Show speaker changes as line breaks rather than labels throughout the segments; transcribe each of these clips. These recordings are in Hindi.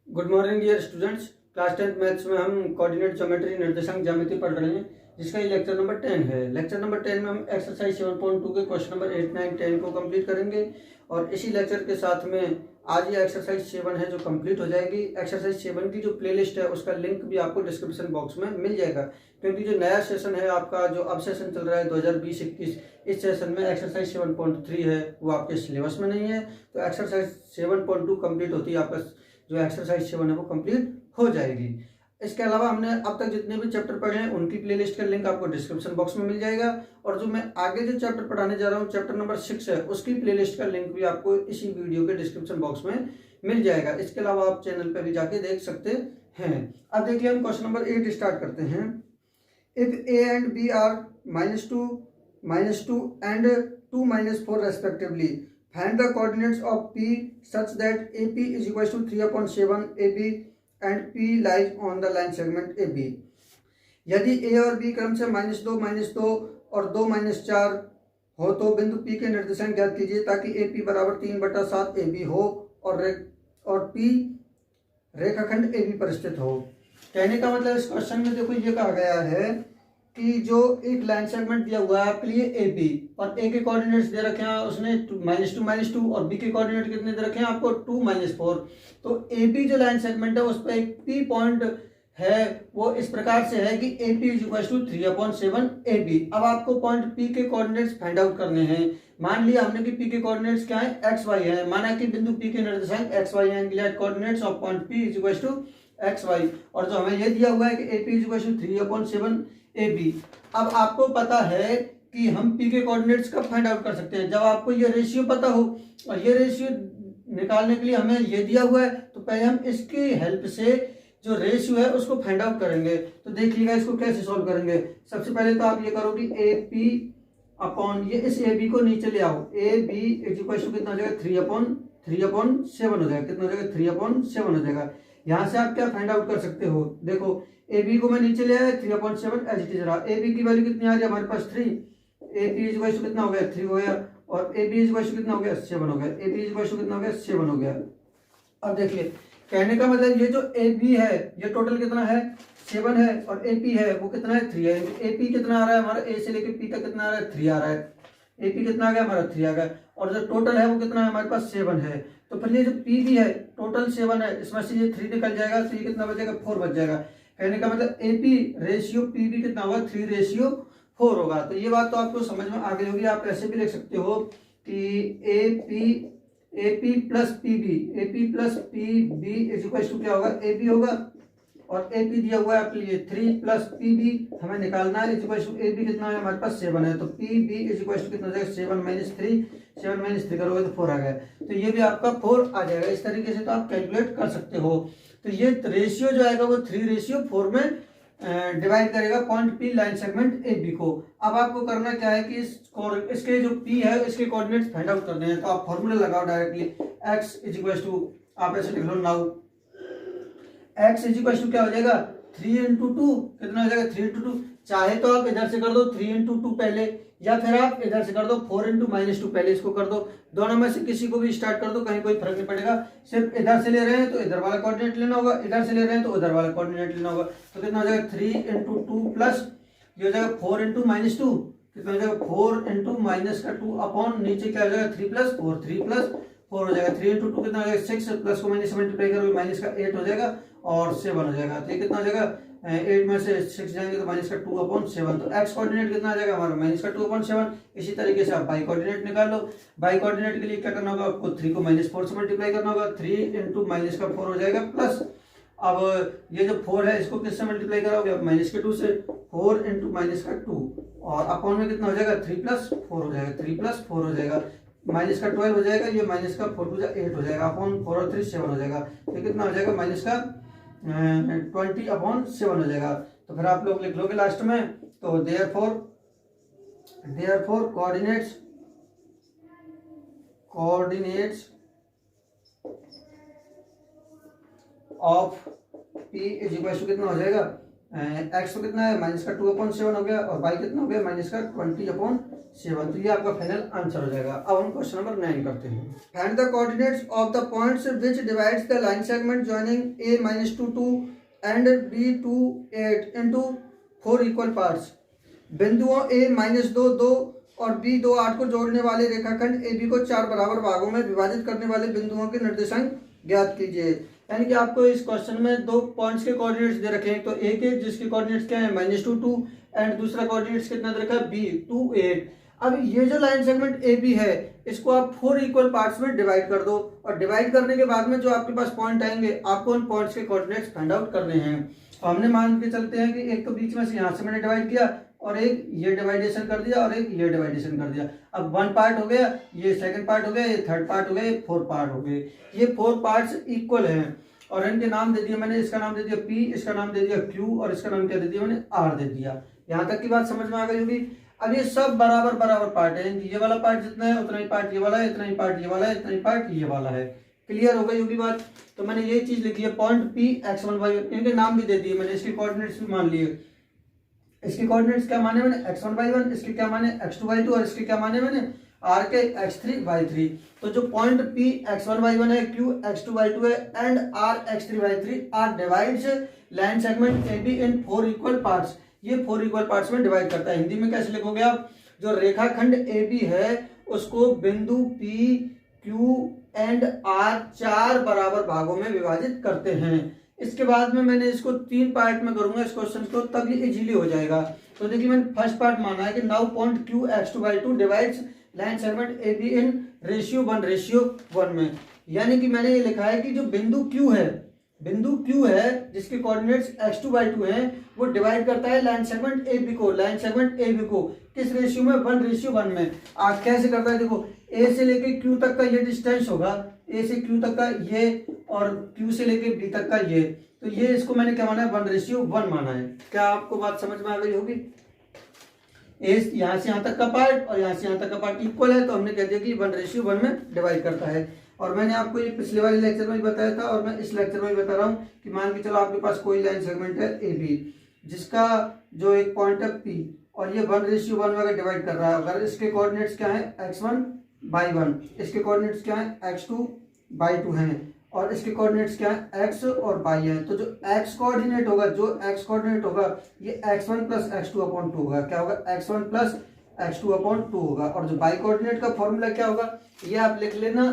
Good morning dear students. Class 10th maths में हम कोऑर्डिनेट ज्योमेट्री निर्देशांक ज्यामिति पढ़ रहे हैं, जिसका ये लेक्चर नंबर 10 है। लेक्चर नंबर 10 में हम एक्सरसाइज 7.2 के क्वेश्चन नंबर 8, 9, 10 को कंप्लीट करेंगे और इसी लेक्चर के साथ में आज ये एक्सरसाइज 7 है जो कंप्लीट हो जाएगी। एक्सरसाइज 7 की जो प्लेलिस्ट है उसका लिंक भी आपको डिस्क्रिप्शन बॉक्स में मिल जाएगा, क्योंकि जो नया सेशन है आपका, जो अब सेशन चल रहा है 2020-21, इस सेशन में एक्सरसाइज 7.3 है वो आपके सिलेबस में नहीं है। तो एक्सरसाइज 7.2 कंप्लीट होती है, आपका जो एक्सरसाइज 7 है वो कंप्लीट हो जाएगी। इसके अलावा हमने अब तक जितने भी चैप्टर पढ़े हैं उनकी प्लेलिस्ट का लिंक आपको डिस्क्रिप्शन बॉक्स में मिल जाएगा, और जो मैं आगे जो चैप्टर पढ़ाने जा रहा हूँ, चैप्टर नंबर 6 है, उसकी प्लेलिस्ट का लिंक भी आपको इसी वीडियो के डिस्क्रिप्शन बॉक्स में मिल जाएगा। इसके अलावा आप चैनल पर भी जाके देख सकते हैं। अब देखिए हम क्वेश्चन नंबर 8 स्टार्ट करते हैं। If a and b are -2, -2 and 2, -4 respectively, find the coordinates of p such that AP is equals to 3/7 AB and P lies on the line segment AB। यदि a और b क्रम से -2, -2 और 2, -4 हो तो बिंदु P के निर्देशांक ज्ञात कीजिए ताकि AP बराबर 3/7 AB हो और P रेखाखंड AB पर स्थित हो। कहने का मतलब इस क्वेश्चन में देखो ये कहा गया है कि जो एक लाइन सेगमेंट दिया हुआ है आपके लिए ए बी, और ए के कोऑर्डिनेट्स दे रखे हैं उसने -2, -2 और बी के कोऑर्डिनेट कितने दे रखे हैं आपको 2, -4। तो ए बी जो लाइन सेगमेंट है उस पर एक पी पॉइंट है, वो इस प्रकार से है कि A P is equal to 3/7 A B. अब आपको पॉइंट पी के कोऑर्डिनेट्स फाइंड आउट करने हैं। मान लिया हमने कि पी के कोऑर्डिनेट्स क्या है, एक्स वाई है। माना कि बिंदु पी के निर्देशांक एक्स वाई है, coordinates of point P is equal to X Y, और जो हमें ये दिया हुआ है कि A P is equal to 3/7 A B. अब आपको पता है कि हम पी के कोऑर्डिनेट्स कब फाइंड आउट कर सकते हैं, जब आपको ये रेशियो पता हो, और ये रेशियो निकालने के लिए हमें ये दिया हुआ है, तो पहले हम इसकी हेल्प से जो रेशियो है उसको फाइंड आउट करेंगे। तो देखिएगा इसको कैसे सॉल्व करेंगे। सबसे पहले तो आप ये करो कि ए पी अपॉन ये इस ए बी को नीचे ले आओ, A B is equal to कितना हो जाएगा 3/7 हो जाएगा। कितना हो जाएगा 3/7 हो जाएगा। यहां से आप क्या फाइंड आउट कर सकते हो, देखो ए बी को मैं नीचे ले आया, 3/7 एज इट इज रहा। ए बी की वैल्यू कितनी आ रही है हमारे पास 3, A P is equal to कितना हो गया 3 हो गया, और A B is equal to कितना हो गया 7 हो गया। A B is equal to कितना हो गया 7 हो गया। अब देखिए कहने का मतलब ये जो ए बी है ये टोटल कितना है 7 है, और ए पी है वो कितना है 3 है। ए पी कितना आ रहा है हमारा, ए से लेकर पी तक कितना आ रहा है 3 आ रहा है। ए पी कितना आ गया हमारा 3 आ गया, और जो टोटल है वो कितना है हमारे पास 7 है। तो फिर ये जो पी भी है टोटल 7 है, इसमें से ये 3 निकल जाएगा, तो ये कितना बचेगा 4 बच जाएगा। कहने का मतलब A P ratio P B कितना होगा 3/4 होगा। तो ये बात तो आपको समझ में आ गई होगी। आप ऐसे भी लिख सकते हो कि A P plus P B, A P plus P B is equal to क्या होगा ए बी होगा, और ए पी दिया हुआ है आपके लिए 3 प्लस पी बी हमें निकालना है, is equal to A B कितना है हमारे पास 7 है। तो P B is equal to कितना हो जाएगा 7 - 3 करोगे तो 4 आ गया। तो ये भी आपका 4 आ जाएगा। इस तरीके से तो आप कैलकुलेट कर सकते हो। तो ये रेशियो जो आएगा वो 3/4 में डिवाइड करेगा point P line segment A B को। अब आपको करना क्या है कि इसके जो पी है इसके कोऑर्डिनेट्स फाइंड आउट करने हैं। तो आप फॉर्मूला लगाओ directly, X is equal to, आप ऐसे लिख लो now X is equal to क्या हो जाएगा 3/2, कितना हो जाएगा 3/2। चाहे तो आप इधर से कर दो 3/2 पहले, या फिर आप इधर से कर दो 4/-2 पहले, इसको कर दो। दोनों में से किसी को भी स्टार्ट कर दो, कहीं कोई फर्क नहीं पड़ेगा। सिर्फ इधर से ले रहे हैं तो इधर वाला कोऑर्डिनेट लेना होगा, इधर से ले रहे हैं तो उधर वाला कोऑर्डिनेट लेना होगा। तो कितना हो जाएगा 3/2 प्लस ये हो जाएगा 4/-2, कितना हो जाएगा 4/-2 अपॉन नीचे क्या हो जाएगा 3 + 4, 3 + 4 हो जाएगा। 3/2 कितना हो जाएगा 6, प्लस को माइनस मल्टीप्लाई करोगे माइनस का 8 हो जाएगा और 7 हो जाएगा। तो ये कितना हो जाएगा 8 में से 6 जाएंगे तो -2/7। तो एक्स कोऑर्डिनेट कितना आ जाएगा हमारा -2/7। इसी तरीके से आप बाई कोऑर्डिनेट निकाल लो। बाई कोऑर्डिनेट के लिए क्या करना होगा आपको 3 को -4 से मल्टीप्लाई करना होगा, 3 × -4 हो जाएगा प्लस, अब ये जो 4 है इसको किससे मल्टीप्लाई कराओगे आप -2 से, 4 × -2 और अपॉन में कितना हो जाएगा 3 + 4 हो जाएगा, 3 + 4 हो जाएगा, -12 हो जाएगा, ये -4 8 हो जाएगा, अपॉन 4 और 3 7 हो जाएगा। तो कितना हो जाएगा -20/7 हो जाएगा। तो फिर आप लोग लिख लोगे लास्ट में, तो therefore coordinates of P is equal to कितना हो जाएगा एक्स तो कितना है -2/7 हो गया, और वाई कितना हो गया -20/7 7। तो ये आपका फाइनल आंसर हो जाएगा। अब हम क्वेश्चन नंबर 9 करते हैं। Find the coordinates of the points which divides the line segment joining a-2 2 and b2 8 into 4 equal parts. बिंदुओं a-2 2 और b2 8 को जोड़ने वाले रेखाखंड AB को 4 बराबर भागों में विभाजित करने वाले बिंदुओं के निर्देशांक ज्ञात कीजिए। यानी कि आपको इस क्वेश्चन में दो पॉइंट्स के कोऑर्डिनेट्स दे रखे हैं। तो एक है जिसके कोऑर्डिनेट्स क्या है -2 2 एंड दूसरा कोऑर्डिनेट्स कितना दे रखा है b2 8। अब ये जो लाइन सेगमेंट AB है इसको आप 4 इक्वल पार्ट्स में डिवाइड कर दो और डिवाइड करने के बाद में जो आपके पास पॉइंट आएंगे आपको उन पॉइंट्स के कोऑर्डिनेट्स फाइंड आउट करने हैं। तो हमने मान के चलते हैं कि एक तो बीच में से यहाँ से मैंने डिवाइड किया और एक ये डिवाइडेशन कर दिया और एक ये डिवाइडेशन कर दिया। अब 1 पार्ट हो गया, ये सेकंड पार्ट हो गया, ये थर्ड पार्ट हो गया, ये 4 पार्ट हो गए। ये 4 पार्ट्स इक्वल हैं और इनके नाम दे दिए मैंने। इसका नाम दे दिया P, इसका नाम दे दिया Q और इसका नाम क्या दे दिया मैंने R दे दिया। यहाँ तक की बात समझ में आ गई होगी। अब ये सब बराबर बराबर पार्ट है, ये वाला पार्ट जितना है उतना ही पार्ट ये वाला है, इतना ही पार्ट ये वाला है, इतना ही पार्ट ये वाला है। क्लियर हो गई होगी बात। तो मैंने ये चीज लिखी है पॉइंट P x1 y1, इनके नाम भी दे दिए मैंने, इसके कोऑर्डिनेट्स भी मान लिए। इसके कोऑर्डिनेट्स क्या माने मैंने x1 y1, इसके क्या माने x2 y2 और इसके क्या माने मैंने r के x3 y3। तो जो पॉइंट P x1 y1 है, Q x2 y2 है and R x3 y3 R divides line segment AB in 4 equal parts. ये 4 इक्वल पार्ट्स में डिवाइड करता है। हिंदी में कैसे लिखोगे आप? जो रेखाखंड AB है उसको बिंदु P, Q एंड R 4 बराबर भागों में विभाजित करते हैं। इसके बाद में मैंने इसको 3 पार्ट में करूंगा इस क्वेश्चन को, तब ये इजीली हो जाएगा। तो देखिए मैंने फर्स्ट पार्ट माना है कि now point Q x2 y2 divides line segment AB in ratio 1:1 में। यानी कि मैंने ये लिखा है कि जो बिंदु Q है जिसके कोऑर्डिनेट्स x2 y2 हैं वो डिवाइड करता है लाइन सेगमेंट AB को किस रेशियो में? 1:1 में। आप कैसे करता है देखो, A से लेके Q तक का ये डिस्टेंस होगा, A से Q तक का ये और Q से लेके B तक का ये। तो ये इसको मैंने क्या माना है? 1:1 माना है। क्या आपको बात समझ में आ गई होगी? A यहाँ से यहाँ तक का पार्ट और यहाँ से यहाँ तक का पार्ट इक्वल है तो हमने कह दिया कि 1:1 में डिवाइड करता है। और मैंने आपको ये पिछले वाले लेक्चर में भी बताया था और मैं इस लेक्चर में भी बता रहा हूँ कि मान के चलो आपके पास कोई लाइन सेगमेंट है AB जिसका जो एक पॉइंट है P और ये 1:1 में अगर डिवाइड कर रहा है, अगर इसके कोऑर्डिनेट्स क्या है? x1 y1, इसके कोऑर्डिनेट्स क्या है? x2 y2 हैं और इसके कोऑर्डिनेट्स क्या है? x और y है। तो जो x कोऑर्डिनेट होगा ये x1 प्लस x2 अपॉन 2 होगा। क्या होगा? x1 प्लस x2 अपॉन 2 होगा। और जो y कोऑर्डिनेट का फॉर्मूला क्या होगा ये आप लिख लेना,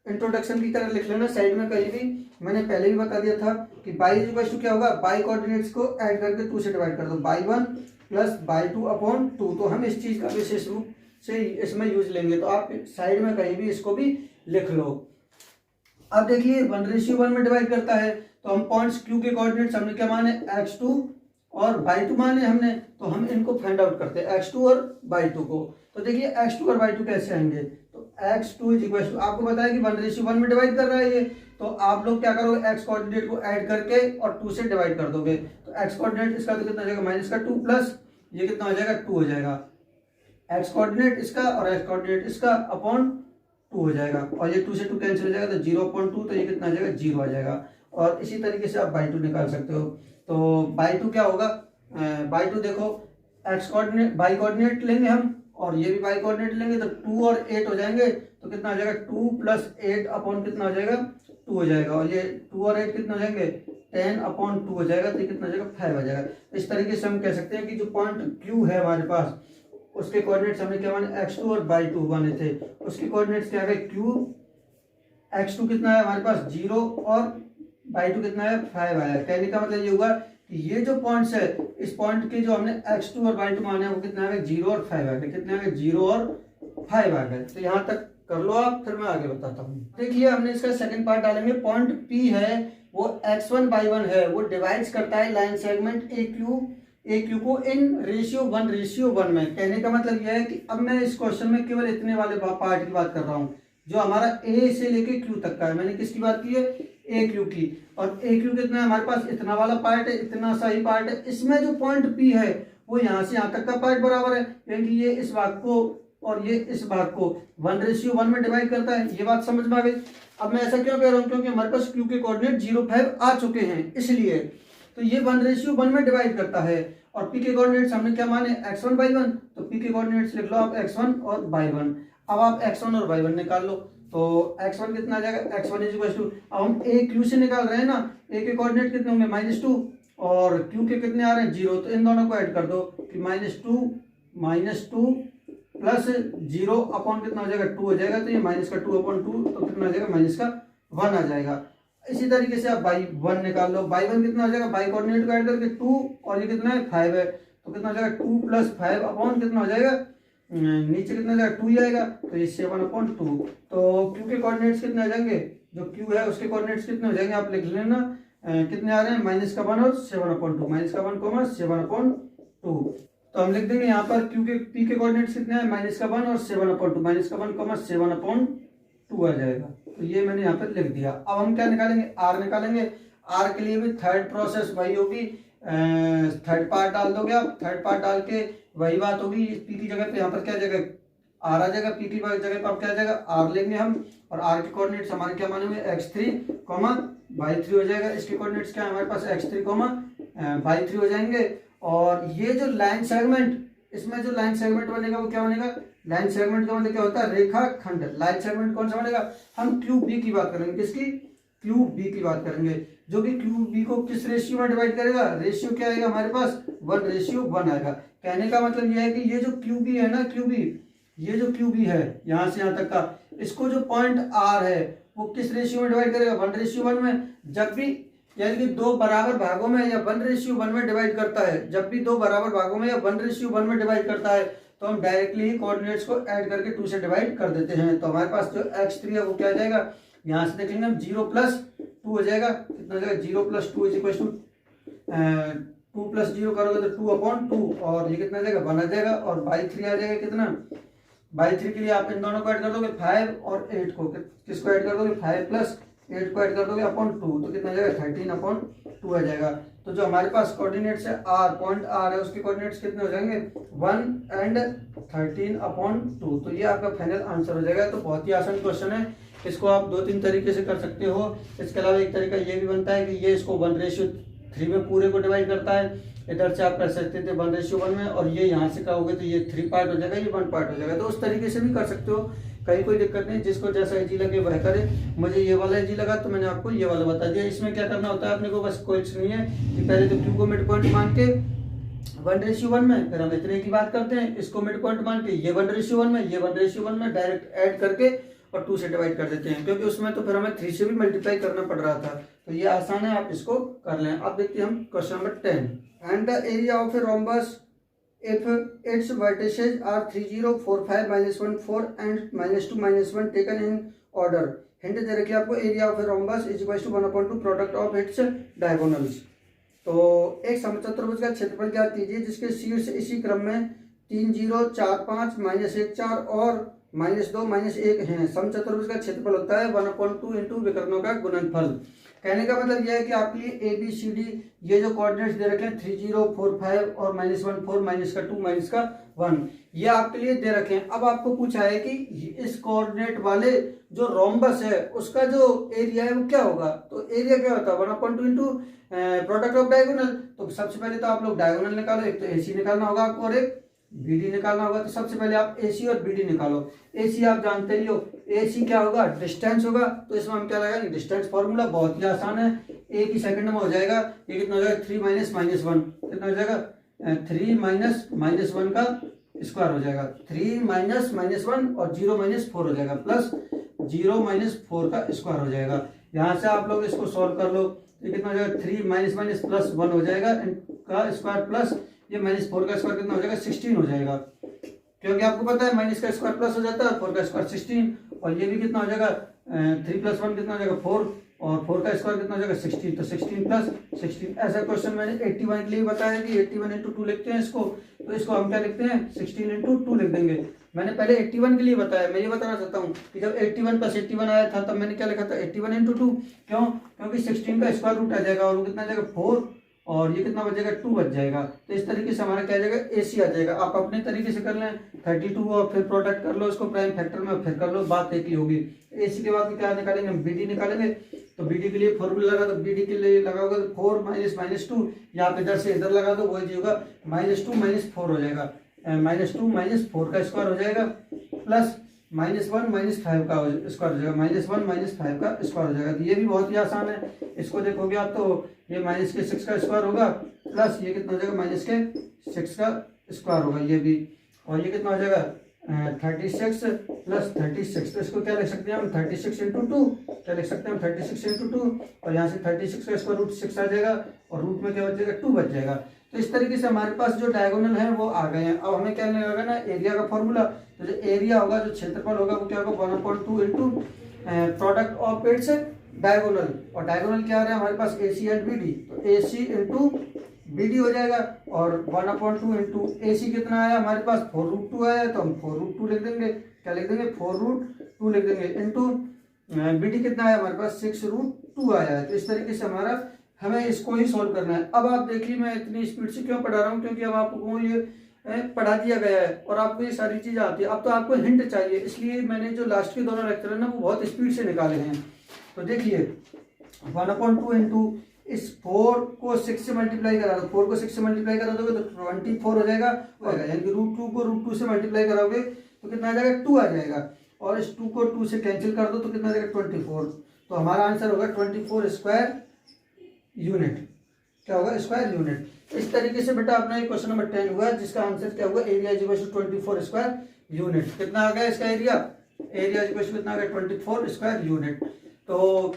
इंट्रोडक्शन की तरह लिख लेना साइड में कहीं भी। मैंने पहले भी बता दिया था कि y इक्वल टू क्या होगा? y कोऑर्डिनेट्स को ऐड करके 2 से डिवाइड कर दो, y1 प्लस y2 अपॉन 2। तो हम इस चीज का विशेष रूप से इसमें यूज लेंगे, तो आप साइड में कहीं भी इसको भी लिख लो। अब देखिए 1:1 में डिवाइड करता है तो हम पॉइंट्स Q के कोऑर्डिनेट्स हमने क्या माने? x2 और y2 माने हमने, तो हम इनको फाइंड आउट करते हैं x2 और y2 को। तो देखिए x2 और y2 कैसे आएंगे? तो x2 इज इक्वल टू, आपको बताया कि 1:1 में डिवाइड कर रहा है ये, तो आप लोग क्या करोगे? x कोऑर्डिनेट को ऐड करके और 2 से डिवाइड कर दोगे। तो x कोऑर्डिनेट इसका तो कितना हो जाएगा? -2 प्लस ये कितना हो जाएगा? 2 हो जाएगा। x कोऑर्डिनेट इसका और x कोऑर्डिनेट इसका अपॉन 2 हो जाएगा और ये 2 से 2 कैंसिल हो जाएगा तो 0/2, तो ये कितना आ जाएगा? 0 आ जाएगा। और इसी तरीके से आप y2 निकाल सकते हो। तो y2 क्या होगा? y2 देखो x कोऑर्डिनेट y कोऑर्डिनेट लेंगे हम और ये भी y कोऑर्डिनेट लेंगे तो 2 और 8 हो जाएंगे, तो कितना हो जाएगा? 2 प्लस 8 अपॉन कितना हो जाएगा? 2 हो जाएगा। और ये 2 और 8 कितना हो जाएंगे? 10/2 हो जाएगा, तो ये कितना हो जाएगा? 5 आ जाएगा। इस तरीके से हम कह सकते हैं कि जो पॉइंट Q है हमारे पास उसके कोऑर्डिनेट्स हमने क्या माने? x2 और y2 माने थे। उसके कोऑर्डिनेट्स क्या है? Q x2 कितना है हमारे पास? 0 और y2 कितना है? 5 आया। कहने का मतलब ये हुआ कि ये जो पॉइंट्स है इस पॉइंट के जो हमने x2 और y2 माने वो कितना है? 0 और 5 आ गए। कितने आ गए? 0 और 5 आ गए। तो यहाँ तक कर लो आप, फिर मैं आगे बताता हूँ। देखिए हमने इसका सेकंड पार्ट डालेंगे। पॉइंट P है वो x1 y1 है, वो डिवाइड्स करता है लाइन सेगमेंट AQ को इन रेशियो 1:1 में। कहने का मतलब यह है कि अब मैं इस क्वेश्चन में केवल इतने वाले पार्ट की बात कर रहा हूँ जो हमारा A से लेके Q तक का है। मैंने किसकी बात की है? AQ की। और AQ कितना है हमारे पास? इतना वाला पार्ट है, इतना सा ही पार्ट है। इसमें जो पॉइंट P है वो यहाँ से यहाँ तक का पार्ट बराबर है, क्योंकि ये इस भाग को और ये इस भाग को 1:1 में डिवाइड करता है। ये बात समझ में आ गई। अब मैं ऐसा क्यों कह रहा हूँ? क्योंकि हमारे पास Q के कोऑर्डिनेट 0, 5 आ चुके हैं, इसलिए तो ये 1:1 में डिवाइड करता है। और पी के कोऑर्डिनेट्स हमने क्या माने x1 y1, तो पी के कोऑर्डिनेट्स लिख लो आप x1 और y1। अब आप x1 और y1 निकाल लो, तो x1 कितना आ जाएगा, x1 इज इक्वल टू, अब हम a q से निकाल रहे हैं ना, a के कोऑर्डिनेट कितने होंगे -2 और q के कितने आ रहे हैं 0, तो इन दोनों को ऐड कर दो कि -2 प्लस 0 अपॉन कितना हो जाएगा 2 हो जाएगा, तो ये -2/2, तो कितना आ जाएगा -1 आ जाएगा। इसी तरीके से आप y1 निकाल लो, y1 कितना हो जाएगा, y कोऑर्डिनेट को ऐड करके 2 और ये कितना है 5 है, तो कितना हो जाएगा 2 + 5 अपॉन कितना हो जाएगा, नीचे कितना जाएगा 2 ही आएगा, तो ये 7/2। तो q के कोऑर्डिनेट्स कितने आ जाएंगे, जो q है उसके कोऑर्डिनेट्स कितने हो जाएंगे आप लिख लेना, कितने आ रहे हैं -1 और 7/2, -1, 7/2। तो हम लिख देंगे यहाँ पर q के p के कोऑर्डिनेट्स कितने हैं -1 और 7/2, -1, 7/2 आ जाएगा। तो ये मैंने यहाँ पर लिख दिया। अब हम क्या निकालेंगे, r निकालेंगे। r के लिए भी थर्ड प्रोसेस वही होगी, थर्ड पार्ट डाल दोगे आप, थर्ड पार्ट डाल के वही बात होगी, p की जगह पे यहाँ पर क्या जगह r आ जाएगा, p की जगह पर क्या जाएगा r लेंगे हम, और r के कोऑर्डिनेट्स हमारे क्या माने हुए x3, y3 हो जाएगा। इसके कोऑर्डिनेट्स क्या है हमारे पास x3, y3 हो जाएंगे। और ये जो लाइन सेगमेंट, इसमें जो लाइन सेगमेंट बनेगा वो क्या बनेगा, लाइन सेगमेंट का मतलब क्या होता है, रेखा खंड। लाइन सेगमेंट कौन सा बनेगा, हम क्यू बी की बात करेंगे, किसकी, क्यू बी की बात करेंगे, जो कि क्यू बी को किस रेशियो में डिवाइड करेगा, रेशियो क्या आएगा हमारे पास 1:1 आएगा। कहने का मतलब यह है कि ये जो क्यू बी है ना, क्यू बी, ये जो क्यू बी है यहाँ से यहाँ तक का, इसको जो पॉइंट आर है वो किस रेशियो में डिवाइड करेगा, 1:1 में। जब भी यानी कि 2 बराबर भागों में या 1:1 में डिवाइड करता है, जब भी 2 बराबर भागों में या 1:1 में डिवाइड करता है, तो हम डायरेक्टली ही कोऑर्डिनेट्स को ऐड करके 2 से डिवाइड कर देते हैं। तो हमारे पास जो x3 है वो क्या आ जाएगा, यहाँ से देख लेंगे हम 0 + 2 हो जाएगा, कितना हो जाएगा 0 + 2 इज इक्वल टू 2 + 0 करोगे तो 2/2, और ये कितना आ जाएगा 1 आ जाएगा। और y3 आ जाएगा कितना, y3 के लिए आप इन दोनों को ऐड कर दोगे 5 और 8 को, किसको ऐड कर दोगे 5 + 8 को ऐड कर दोगे /2, तो कितना आ जाएगा 13/2 आ जाएगा। तो जो हमारे पास कोऑर्डिनेट्स है r, पॉइंट r है, उसके कोऑर्डिनेट्स कितने हो जाएंगे 1 और 13/2। तो ये आपका फाइनल आंसर हो जाएगा। तो बहुत ही आसान क्वेश्चन है, इसको आप 2-3 तरीके से कर सकते हो। इसके अलावा एक तरीका ये भी बनता है कि ये इसको 1:3 में पूरे को डिवाइड करता है, इधर से आप कर सकते थे 1:1 में, और ये यहाँ से कहोगे तो ये 3 पार्ट हो जाएगा, ये 1 पार्ट हो जाएगा। तो उस तरीके से भी कर सकते हो, कहीं कोई दिक्कत नहीं, जिसको जैसा इजी लगे वह करे। मुझे ये वाला इजी लगा तो मैंने आपको ये वाला बता दिया। इसमें क्या करना होता है अपने को, बस कोई नहीं है कि पहले तो क्यू को मिड पॉइंट मान के 1:1 में, फिर हम इतने की बात करते हैं, इसको मिड पॉइंट मान के ये 1:1 में, ये 1:1 में डायरेक्ट ऐड करके और 2 से डिवाइड कर देते हैं, क्योंकि उसमें तो फिर हमें 3 से भी मल्टीप्लाई करना पड़ रहा था। तो ये आसान है, आप इसको कर लें। अब देखते हैं हम question number 10। And the area of a rhombus if its vertices are 3, 0, 4, 5, -1, 4 and -2, -1 taken in order। Hint दे रखिए आपको, area of a rhombus is equal to 1/2 product of its diagonals. तो एक समचतुर्भुज का क्षेत्रफल ज्ञात कीजिए जिसके शीर्ष इसी क्रम में 3, 0, 4, 5, -1, 4 और -2, -1 हैं। समचतुर्भुज का क्षेत्रफल होता है 1/2 इंटू विकर्णों का गुणनफल। कहने का मतलब यह है कि आपके लिए ए बी सी डी ये जो कोऑर्डिनेट्स दे रखे हैं 3, 0, 4, 5 और -1, 4, -2, -1 ये आपके लिए दे रखे हैं। अब आपको पूछा है कि इस कोऑर्डिनेट वाले जो रोम्बस है उसका जो एरिया है वो क्या होगा। तो एरिया क्या होता है 1/2 इंटू प्रोडक्ट ऑफ डायगोनल। तो सबसे पहले तो आप लोग डायगोनल निकालो, एक तो एसी निकालना होगा आपको और एक बीडी निकालना होगा। तो सबसे पहले आप एसी और बीडी निकालो। एसी आप जानते ही हो, एसी क्या होगा डिस्टेंस होगा, तो इसमें हम क्या लगाएंगे डिस्टेंस फॉर्मूला, बहुत ही आसान है, एक ही सेकंड में हो जाएगा। ये कितना हो जाएगा 3 - -1 कितना हो जाएगा 3 - -1 का स्क्वायर हो जाएगा, 3 - -1 और 0 - 4 हो जाएगा, प्लस 0 - 4 का स्क्वायर हो जाएगा। यहाँ से आप लोग इसको सॉल्व कर लो, ये कितना हो जाएगा 3 - +1 हो जाएगा का स्क्वायर, प्लस ये -4 का स्क्वायर कितना हो जाएगा 16 हो जाएगा, क्योंकि आपको पता है माइनस का स्क्वायर प्लस हो जाता है, 4 का स्क्वायर 16, और ये भी कितना हो जाएगा 3 + 1 कितना हो जाएगा 4, और 4 का स्क्वायर कितना हो जाएगा 16, तो 16 + 16। ऐसा क्वेश्चन मैंने 81 के लिए बताया कि 81 × 2 लिखते हैं इसको, तो इसको हम क्या लिखते हैं 16 × 2 लिख देंगे। मैंने पहले 81 के लिए बताया, मैं ये बताना चाहता हूँ कि जब 81 + 81 आया था तब मैंने क्या लिखा था 81 × 2, क्यों, क्योंकि 16 का स्क्वायर रूट आ जाएगा और वो कितना आ जाएगा 4, और ये कितना बचेगा 2 बच जाएगा। तो इस तरीके से हमारा क्या आ जाएगा एसी आ जाएगा। आप अपने तरीके से कर लें 32 और फिर प्रोडक्ट कर लो इसको प्राइम फैक्टर में, फिर कर लो, बात एक ही होगी। एसी के बाद क्या निकालेंगे हम बीडी निकालेंगे। तो बी डी के लिए फॉर्मूला लगा, तो बी डी के लिए लगाओगे तो 4 माइनस माइनस 2, यहाँ पे इधर से इधर लगा दो, वही होगा -2 - 4 हो जाएगा, -2 - 4 का स्क्वायर हो जाएगा, प्लस -1 - 5 का स्क्वायर हो जाएगा, -1 - 5 का स्क्वायर हो जाएगा। तो ये भी बहुत ही आसान है, इसको देखोगे आप तो ये -6 का स्क्वायर होगा, प्लस ये कितना हो जाएगा -6 का स्क्वायर होगा ये भी, और ये कितना हो जाएगा 36 + 36। तो इसको क्या लिख सकते हैं हम 36 × 2, क्या लिख सकते हैं हम 36 × 2, और यहाँ से 36 का स्क्वायर रूट 6 आ जाएगा, और रूट में क्या बचेगा 2 बच जाएगा। तो इस तरीके से हमारे पास जो डायगोनल है वो आ गए हैं। अब हमें क्या लगेगा ना एरिया का फॉर्मूला, तो जो एरिया होगा, जो क्षेत्रफल होगा वो क्या होगा 1/2 × प्रोडक्ट ऑफ इट्स डायगोनल, और डायगोनल क्या आ रहा है हमारे पास AC एंड BD, तो AC × BD हो जाएगा, और 1/2 × AC कितना आया हमारे पास 4√2 आया, तो हम 4√2 लिख देंगे, क्या लिख देंगे 4√2 लिख देंगे, इंटू BD कितना आया हमारे पास 6√2 आया है। तो इस तरीके से हमें इसको ही सॉल्व करना है। अब आप देखिए मैं इतनी स्पीड से क्यों पढ़ा रहा हूँ, क्योंकि अब आपको ये पढ़ा दिया गया है और आपको ये सारी चीज़ें आती है। अब तो आपको हिंट चाहिए, इसलिए मैंने जो लास्ट के दोनों लेक्चर है ना वो बहुत स्पीड से निकाले हैं। तो देखिए 1/2 इस 4 को 6 से मल्टीप्लाई करा दो, 4 को 6 से मल्टीप्लाई करा दोगे तो 24 हो जाएगा, यानी कि √2 को √2 से मल्टीप्लाई कराओगे तो कितना आ जाएगा 2 आ जाएगा, और इस 2 को 2 से कैंसिल कर दो तो कितना आ जाएगा 24। तो हमारा आंसर होगा 24 स्क्वायर यूनिट। क्या होगा स्क्वायर यूनिट। इस तरीके से बेटा अपना ये क्वेश्चन नंबर 10 हुआ, जिसका आंसर क्या हुआ area is equal to 24 square unit. कितना आ गया इसका एरिया इज इक्वल टू कितना आ गया 24 स्क्वायर यूनिट। तो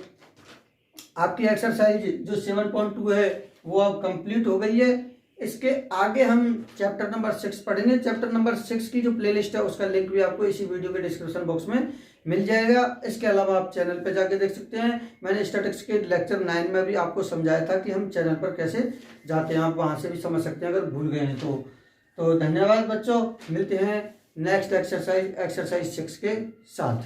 आपकी एक्सरसाइज जो 7.2 है वो अब कंप्लीट हो गई है। इसके आगे हम चैप्टर नंबर 6 पढ़ेंगे। चैप्टर नंबर 6 की जो प्लेलिस्ट है उसका लिंक भी आपको इसी वीडियो के डिस्क्रिप्शन बॉक्स में मिल जाएगा। इसके अलावा आप चैनल पे जाके देख सकते हैं, मैंने स्टैटिस्टिक्स के लेक्चर 9 में भी आपको समझाया था कि हम चैनल पर कैसे जाते हैं, आप वहां से भी समझ सकते हैं अगर भूल गए हैं तो धन्यवाद बच्चों, मिलते हैं नेक्स्ट एक्सरसाइज 6 के साथ।